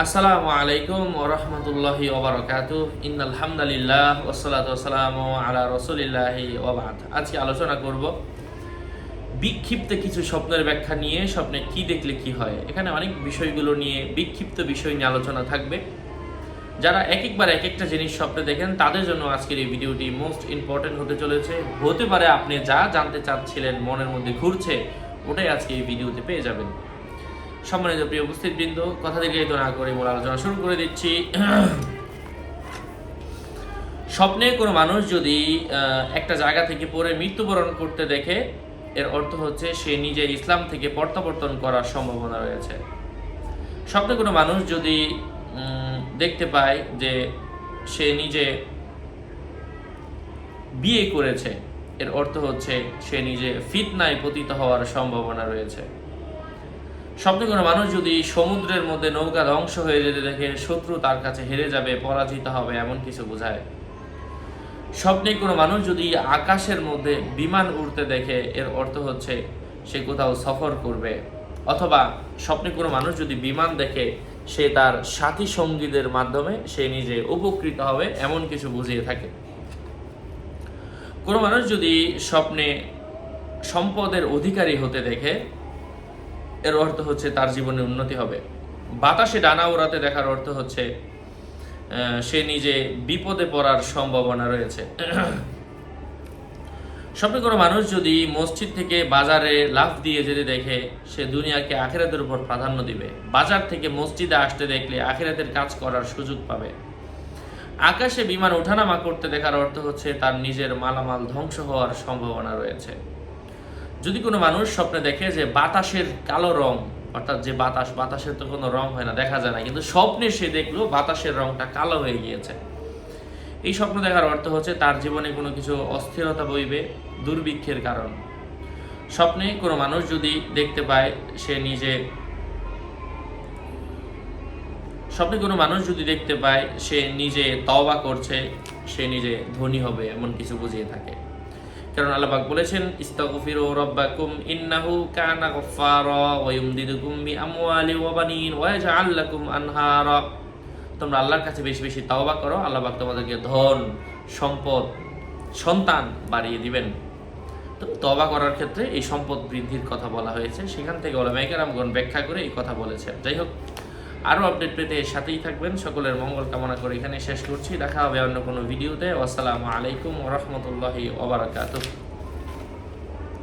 আসসালামু আলাইকুম ওয়া রাহমাতুল্লাহি ওয়া বারাকাতুহু। ইন্নাল হামদালিল্লাহ ওয়াসসালাতু ওয়াসসালামু আলা রাসূলিল্লাহি ওয়া বা'দ। আজকে আলোচনা করব বিক্ষিপ্ত কিছু স্বপ্নের ব্যাখ্যা নিয়ে। স্বপ্নে কি দেখলে কি হয়, এখানে অনেক বিষয়গুলো নিয়ে বিক্ষিপ্ত বিষয় নিয়ে আলোচনা থাকবে। যারা একবার এক একটা জিনিস স্বপ্নে দেখেন তাদের জন্য আজকের এই ভিডিওটি মোস্ট ইম্পর্টেন্ট হতে চলেছে। হতে পারে আপনি যা জানতে চাচ্ছিলেন মনের মধ্যে ঘুরছে ওটাই আজকে এই ভিডিওতে পেয়ে যাবেন। সম্মানিত প্রিয় উপস্থিতবৃন্দ, কথা দীর্ঘায়িত না করে মূল আলোচনা শুরু করে দিচ্ছি। স্বপ্নে কোনো মানুষ যদি একটা জায়গা থেকে পড়ে মৃত্যুবরণ করতে দেখে, এর অর্থ হচ্ছে সে নিজে ইসলাম থেকে প্রত্যাবর্তন করার সম্ভাবনা রয়েছে। স্বপ্নে কোনো মানুষ যদি দেখতে পায় যে সে নিজে বিয়ে করেছে, এর অর্থ হচ্ছে সে নিজে ফিতনায় পতিত হওয়ার সম্ভাবনা রয়েছে। স্বপ্নে কোনো মানুষ যদি সমুদ্রের মধ্যে নৌকা ধ্বংস হয়ে যেতে দেখে, শত্রু তার কাছে হেরে যাবে, পরাজিত হবে, এমন কিছু বোঝায়। স্বপ্নে কোনো মানুষ যদি আকাশের মধ্যে বিমান উড়তে দেখে, এর অর্থ হচ্ছে সে কোথাও সফর করবে। অথবা স্বপ্নে কোনো মানুষ যদি বিমান দেখে, সে তার সাথী সঙ্গীদের মাধ্যমে সে নিজে উপকৃত হবে, এমন কিছু বুঝিয়ে থাকে। কোনো মানুষ যদি স্বপ্নে সম্পদের অধিকারী হতে দেখে, এর অর্থ হচ্ছে তার জীবনে উন্নতি হবে। বাতাসে ডানা ওড়াতে দেখার অর্থ হচ্ছে সে নিজে বিপদে পড়ার সম্ভাবনা রয়েছে। স্বপ্নে কোনো মানুষ যদি মসজিদ থেকে বাজারে লাফ দিয়ে যেতে দেখে, সে দুনিয়াকে আখিরাতের উপর প্রাধান্য দিবে। বাজার থেকে মসজিদে আসতে দেখলে আখিরাতের কাজ করার সুযোগ পাবে। আকাশে বিমান ওঠানামা করতে দেখার অর্থ হচ্ছে তার নিজের মালামাল ধ্বংস হওয়ার সম্ভাবনা রয়েছে। যদি কোনো মানুষ স্বপ্নে দেখে যে বাতাসের কালো রং, অর্থাৎ যে বাতাসের তো কোনো রং হয় না, দেখা যায় না, কিন্তু স্বপ্নে সে দেখলো বাতাসের রংটা কালো হয়ে গিয়েছে, এই স্বপ্ন দেখার অর্থ হচ্ছে তার জীবনে কোনো কিছু অস্থিরতা বইবে, দুর্ভিক্ষের কারণ। স্বপ্নে কোনো মানুষ যদি দেখতে পায় সে নিজে তওবা করছে, সে নিজে ধনী হবে, এমন কিছু বুঝিয়ে থাকে। কারণ আল্লাহ পাক বলেছেন, ইস্তাগফিরু রাব্বাকুম ইন্নাহু কানা গফফারা ওয়া ইউমদিদুকুম বিআমওয়ালি ওয়া বানিন ওয়া ইয়াজআল লাকুম আনহারা। তোমরা আল্লাহর কাছে বেশি বেশি তাওবা করো, আল্লাহ পাক তোমাদেরকে ধন, সম্পদ, সন্তান বাড়িয়ে দিবেন। তো তওবা করার ক্ষেত্রে এই সম্পদ বৃদ্ধির কথা বলা হয়েছে, সেখান থেকে উলামায়ে কেরামগণ ব্যাখ্যা করে এই কথা বলেছেন। যাই হোক, আরও আপডেট পেতে এর সাথেই থাকবেন। সকলের মঙ্গল কামনা করে এখানে শেষ করছি। দেখা হবে অন্য কোনো ভিডিওতে। আসসালামু আলাইকুম ওয়া রাহমাতুল্লাহি ওয়া বারাকাতুহু।